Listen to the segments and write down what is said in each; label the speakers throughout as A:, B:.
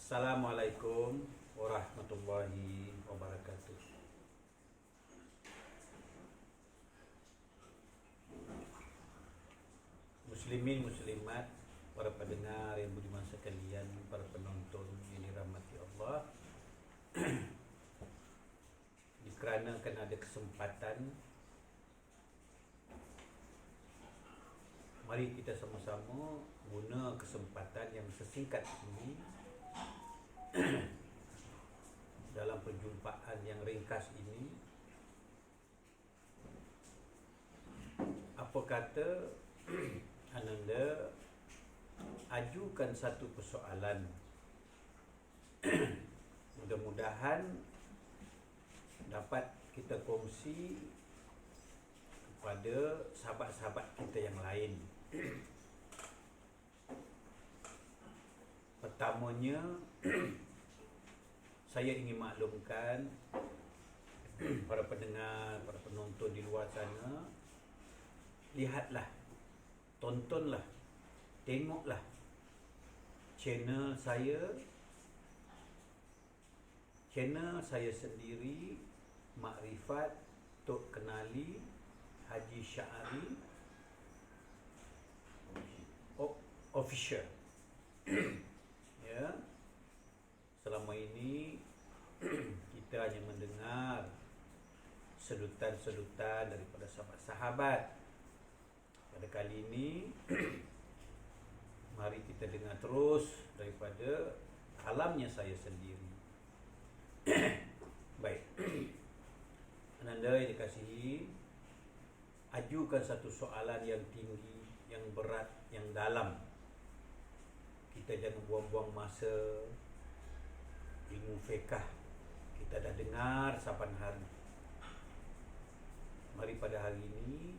A: Assalamualaikum warahmatullahi wabarakatuh. Muslimin muslimat, para pendengar yang budiman sekalian, para penonton yang dirahmati Allah. Dikarenakan ada kesempatan, mari kita sama-sama guna kesempatan yang sesingkat ini dalam perjumpaan yang ringkas ini. Apa kata Ananda ajukan satu persoalan. Mudah-mudahan dapat kita kongsi kepada sahabat-sahabat kita yang lain. Pertamanya, saya ingin maklumkan para pendengar, para penonton di luar sana, lihatlah, tontonlah, tengoklah channel saya sendiri, Makrifat Tok Kenali Haji Syahari Official. Ya, selama ini kita hanya mendengar sedutan-sedutan daripada sahabat-sahabat. Pada kali ini mari kita dengar terus daripada kalamnya saya sendiri. Baik. Ananda yang dikasihi, ajukan satu soalan yang tinggi, yang berat, yang dalam. Kita jangan buang-buang masa. Ilmu fiqh kita dah dengar saban hari. Mari pada hari ini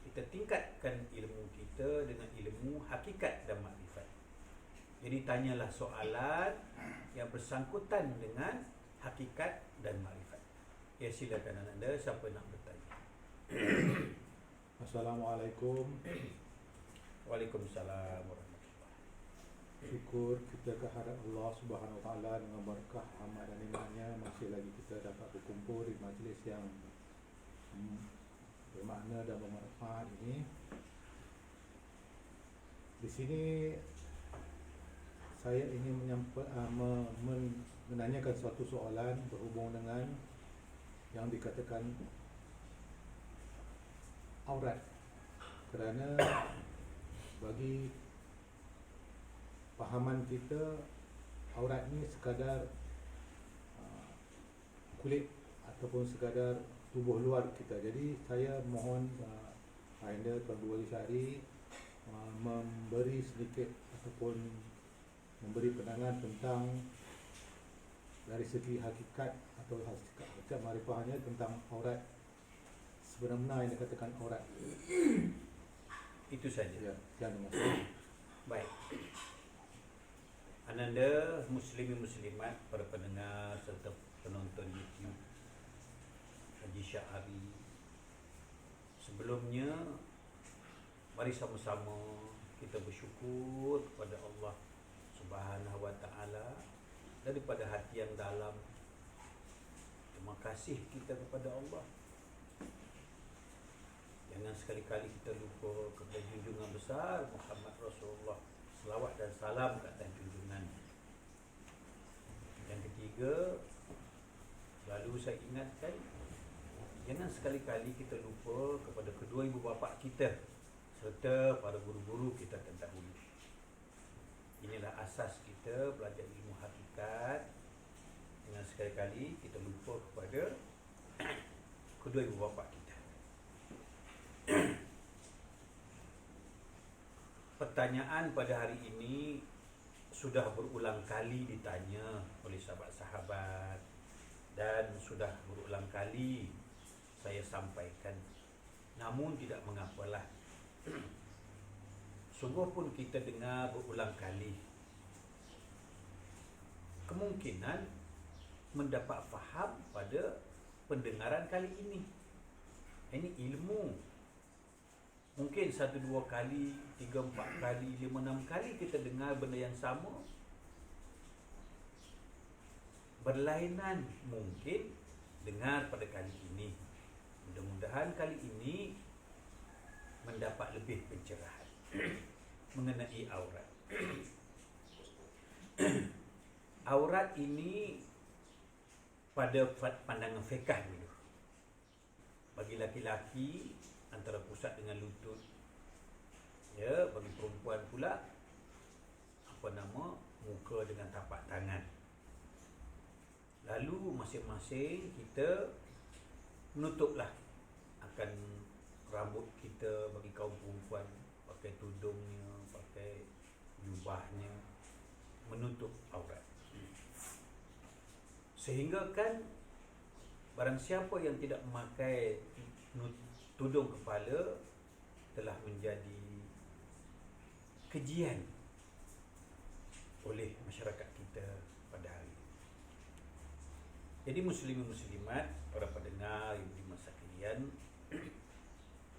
A: kita tingkatkan ilmu kita dengan ilmu hakikat dan makrifat. Jadi tanyalah soalan yang bersangkutan dengan hakikat dan makrifat. Ya, silakan Ananda, siapa nak bertanya?
B: Assalamualaikum.
A: Waalaikumsalam warahmatullahi.
B: Syukur kita kehadrat Allah Subhanahu Wa Taala dengan berkah rahmat dan nikmatnya masih lagi kita dapat berkumpul di majlis yang bermakna dan bermanfaat ini. Di sini saya ingin menanyakan suatu soalan berhubung dengan yang dikatakan aurat, kerana bagi fahaman kita aurat ni sekadar kulit ataupun sekadar tubuh luar kita. Jadi saya mohon Anda Tuan Guru Syahri memberi sedikit ataupun memberi pandangan tentang dari segi hakikat atau hakikat makrifahnya tentang aurat sebenar-benar yang dikatakan aurat.
A: Itu saja.
B: Ya, jangan masalah.
A: Baik. Ananda muslimin muslimat, para pendengar serta penonton YouTube Haji Syahari, sebelumnya mari sama-sama kita bersyukur kepada Allah Subhanahu Wa Taala daripada hati yang dalam. Terima kasih kita kepada Allah. Jangan sekali-kali kita lupa kepada junjungan besar Muhammad Rasulullah. Selawat dan salam ke atas junjungan. Yang ketiga, selalu saya ingatkan, jangan sekali-kali kita lupa kepada kedua ibu bapa kita serta para guru-guru kita terdahulu. Inilah asas kita belajar ilmu hakikat. Jangan sekali-kali kita lupa kepada kedua ibu bapa kita. Pertanyaan pada hari ini sudah berulang kali ditanya oleh sahabat-sahabat dan sudah berulang kali saya sampaikan. Namun tidak mengapalah. Sungguh pun kita dengar berulang kali, kemungkinan mendapat faham pada pendengaran kali ini. Ini ilmu. Mungkin 1-2 kali, 3-4 kali, 5-6 kali kita dengar benda yang sama. berlainan mungkin dengar pada kali ini. Mudah-mudahan kali ini mendapat lebih pencerahan mengenai aurat. Aurat ini pada pandangan fiqh dulu, bagi laki-laki antara pusat dengan lutut, ya, bagi perempuan pula muka dengan tapak tangan. Lalu masing-masing kita menutuplah akan rambut kita. Bagi kaum perempuan pakai tudungnya, pakai jubahnya, menutup aurat. Sehingga kan barang siapa yang tidak memakai tudung kepala telah menjadi kejian oleh masyarakat kita pada hari ini. Jadi muslimin muslimat, para pendengar yang dimaksud sekalian,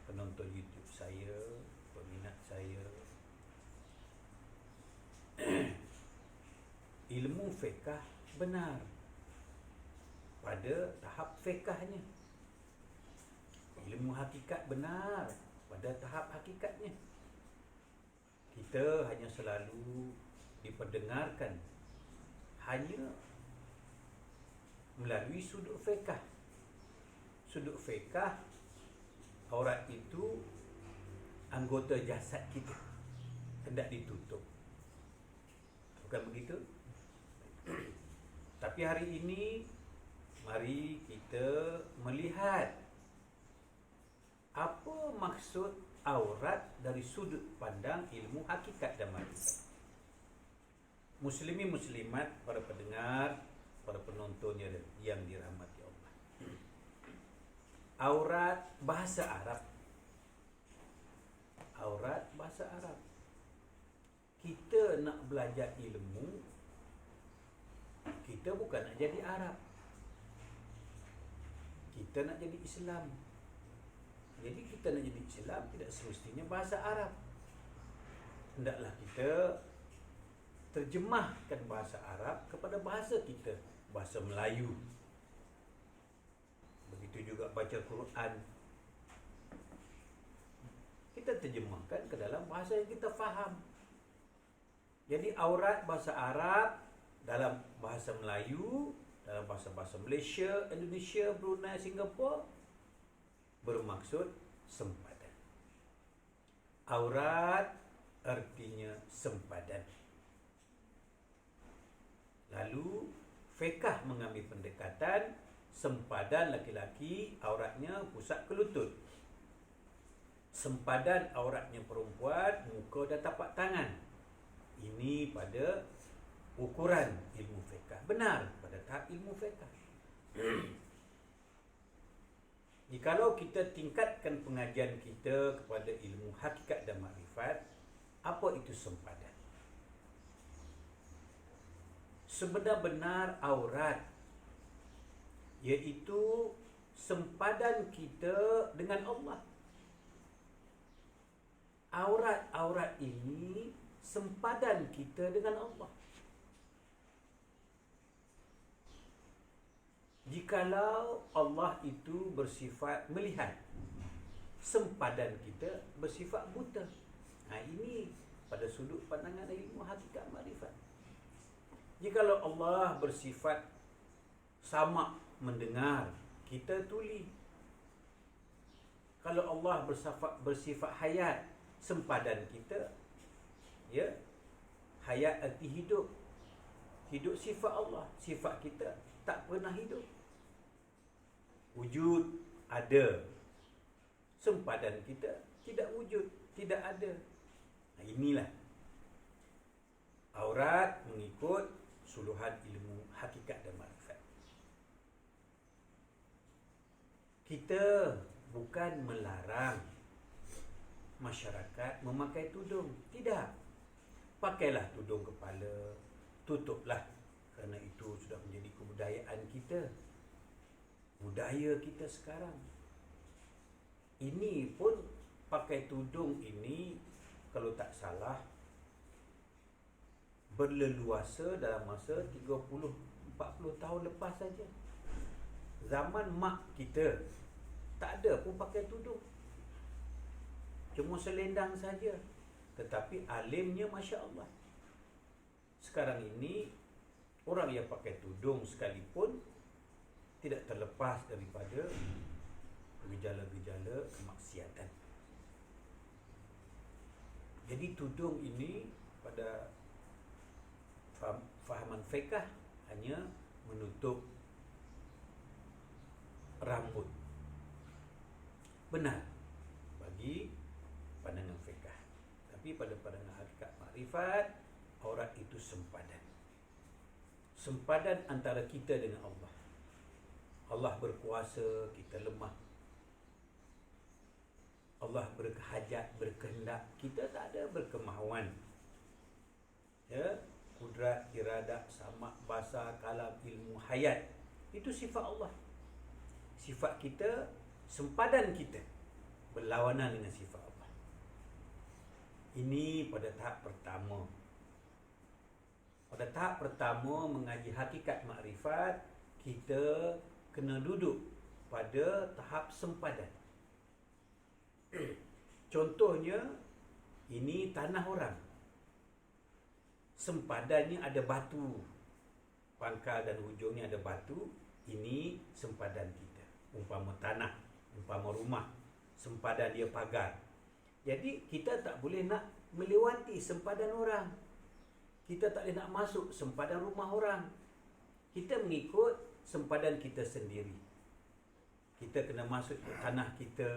A: penonton YouTube saya, peminat saya, ilmu fiqh benar pada tahap fiqhnya. Ilmu hakikat benar pada tahap hakikatnya. Kita hanya selalu diperdengarkan hanya melalui sudut fiqh. Sudut fiqh, aurat itu anggota jasad kita, hendak ditutup. Bukan begitu? Tapi hari ini mari kita melihat apa maksud aurat dari sudut pandang ilmu hakikat dan makrifat. Muslimin muslimat, para pendengar, para penontonnya yang dirahmati Allah. Aurat bahasa Arab. Aurat bahasa Arab. Kita nak belajar ilmu, kita bukan nak jadi Arab. Kita nak jadi Islam. Jadi kita nak jadi Islam tidak semestinya bahasa Arab. Hendaklah kita terjemahkan bahasa Arab kepada bahasa kita, bahasa Melayu. Begitu juga baca Quran, kita terjemahkan ke dalam bahasa yang kita faham. Jadi aurat bahasa Arab, dalam bahasa Melayu, dalam bahasa-bahasa Malaysia, Indonesia, Brunei, Singapura, bermaksud sempadan. Aurat artinya sempadan. Lalu fiqh mengambil pendekatan sempadan laki-laki auratnya pusat ke lutut. Sempadan auratnya perempuan muka dan tapak tangan. Ini pada ukuran ilmu fiqh. Benar pada tahap ilmu fiqh. Jikalau kita tingkatkan pengajian kita kepada ilmu hakikat dan makrifat, apa itu sempadan? Sebenar-benar aurat iaitu sempadan kita dengan Allah. Aurat-aurat ini sempadan kita dengan Allah. Jikalau Allah itu bersifat melihat, sempadan kita bersifat buta. Ini pada sudut pandangan ilmu hakikat makrifat. Jikalau Allah bersifat sama mendengar, kita tuli. Kalau Allah bersifat hayat, sempadan kita, ya, hayat arti hidup. Hidup sifat Allah, sifat kita tak pernah hidup. Wujud ada, sempadan kita tidak wujud, tidak ada. Inilah aurat mengikut suluhan ilmu hakikat dan makrifat. Kita bukan melarang masyarakat memakai tudung, tidak. Pakailah tudung kepala, tutuplah, kerana itu sudah menjadi kebudayaan kita, budaya kita sekarang. Ini pun pakai tudung ini, kalau tak salah, berleluasa dalam masa 30-40 40 tahun lepas saja. Zaman mak kita tak ada pun pakai tudung. Cuma selendang saja. Tetapi alimnya Masya Allah. Sekarang ini orang yang pakai tudung sekalipun tidak terlepas daripada gejala-gejala kemaksiatan. Jadi tudung ini pada fahaman fiqh hanya menutup rambut. Benar bagi pandangan fiqh. Tapi pada pandangan hakikat makrifat, aurat itu sempadan. Sempadan antara kita dengan Allah. Allah berkuasa, kita lemah. Allah berhajat, berkehendak, kita tak ada berkemahuan. Ya, kudrat, iradat, samak, basar, kalam, ilmu, hayat. Itu sifat Allah. Sifat kita, sempadan kita berlawanan dengan sifat Allah. Ini pada tahap pertama. Pada tahap pertama mengaji hakikat makrifat, kita kena duduk pada tahap sempadan. Contohnya, ini tanah orang. Sempadannya ada batu. Pangkal dan hujungnya ada batu. Ini sempadan kita. Umpama tanah, umpama rumah. Sempadan dia pagar. Jadi kita tak boleh nak melewati sempadan orang. Kita tak boleh nak masuk sempadan rumah orang. Kita mengikut sempadan kita sendiri. Kita kena masuk ke tanah kita.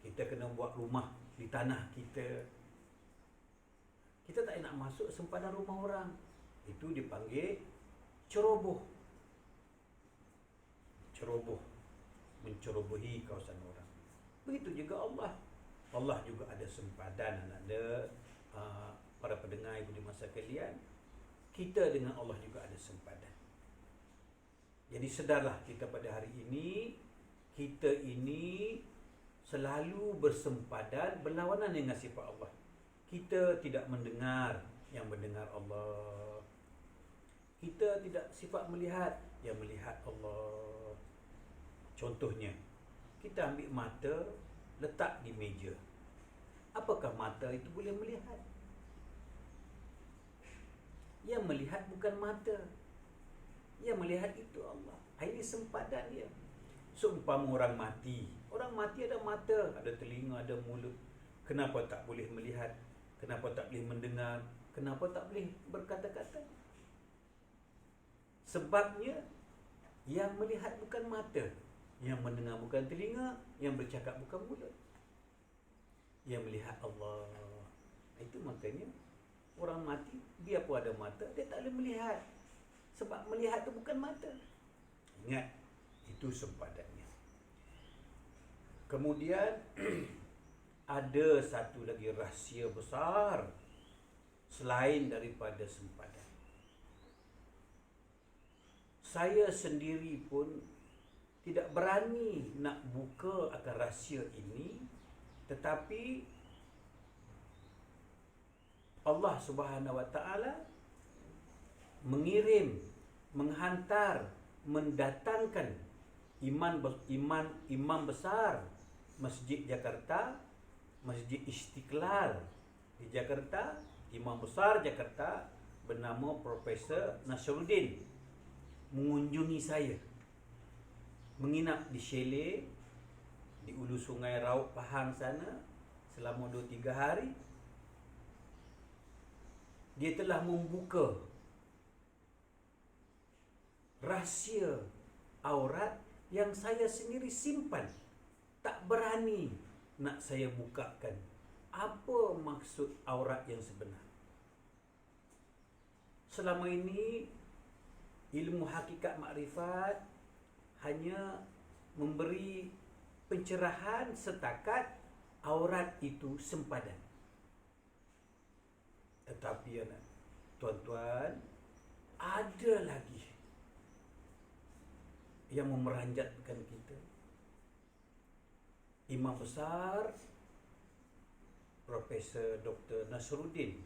A: Kita kena buat rumah di tanah kita. Kita tak boleh nak masuk sempadan rumah orang. Itu dipanggil ceroboh. Ceroboh. Mencerobohi kawasan orang. Begitu juga Allah. Allah juga ada sempadan, ada para pendengar ibu di masa kalian. Kita dengan Allah juga ada sempadan. Jadi sedarlah kita pada hari ini, kita ini selalu bersempadan berlawanan dengan sifat Allah. Kita tidak mendengar yang mendengar Allah. Kita tidak sifat melihat yang melihat Allah. Contohnya, kita ambil mata, letak di meja. Apakah mata itu boleh melihat? Yang melihat bukan mata. Yang melihat itu Allah. Ini sempadan dia. Seumpama orang mati. Orang mati ada mata, ada telinga, ada mulut. Kenapa tak boleh melihat? Kenapa tak boleh mendengar? Kenapa tak boleh berkata-kata? Sebabnya, yang melihat bukan mata. Yang mendengar bukan telinga. Yang bercakap bukan mulut. Yang melihat Allah. Itu makanya orang mati, biar pun ada mata, dia tak boleh melihat. Sebab melihat itu bukan mata. Ingat, itu sempadannya. Kemudian ada satu lagi rahsia besar selain daripada sempadan. Saya sendiri pun tidak berani nak buka akan rahsia ini, tetapi Allah Subhanahu Wa Taala mengirim, menghantar, mendatangkan imam besar Masjid Jakarta, Masjid Istiqlal di Jakarta, imam besar Jakarta bernama Profesor Nasruddin mengunjungi saya, menginap di chalet di Ulu Sungai Rauk Pahang sana selama 2-3 hari. Dia telah membuka rahsia aurat yang saya sendiri simpan, tak berani nak saya bukakan. Apa maksud aurat yang sebenar? Selama ini ilmu hakikat makrifat hanya memberi pencerahan setakat aurat itu sempadan. Tetapi anak tuan-tuan, ada lagi yang memeranjatkan kita. Imam besar Profesor Dr. Nasruddin,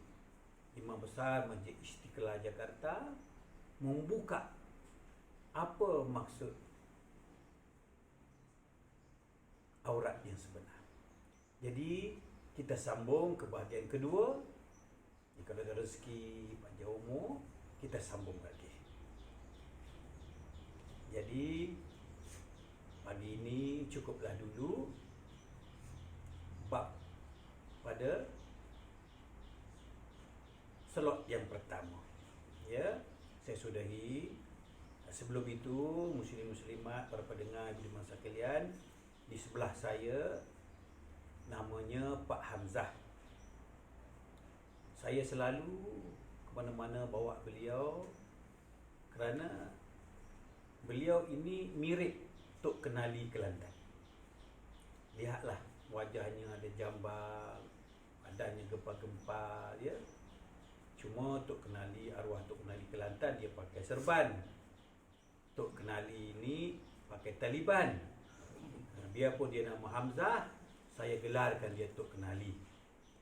A: imam besar Masjid Istiqlal Jakarta, membuka apa maksud aurat yang sebenar. Jadi kita sambung ke bahagian kedua. Kalau ada rezeki panjang umur, kita sambung lagi. Jadi pagi ini cukuplah dulu bab pada slot yang pertama. Ya, saya sudahi. Sebelum itu, muslim muslimat, para pendengar ibu masa sekalian, di sebelah saya namanya Pak Hamzah. Saya selalu ke mana-mana bawa beliau kerana beliau ini mirip Tok Kenali Kelantan. Lihatlah wajahnya ada jambang, badannya gempal-gempal, ya. Cuma Tok Kenali, arwah Tok Kenali Kelantan, dia pakai serban. Tok Kenali ini pakai Taliban. Biarpun dia nama Hamzah, saya gelarkan dia Tok Kenali.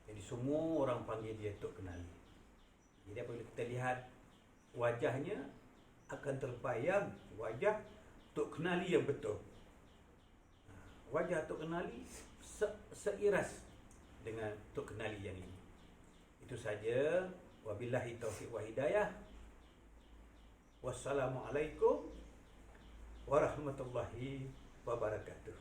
A: Jadi semua orang panggil dia Tok Kenali. Jadi apabila kita lihat wajahnya, akan terbayang wajah Tok Kenali yang betul. Wajah Tok Kenali seiras dengan Tok Kenali yang ini. Itu saja. Wabillahi taufiq wa hidayah. Wassalamualaikum warahmatullahi wabarakatuh.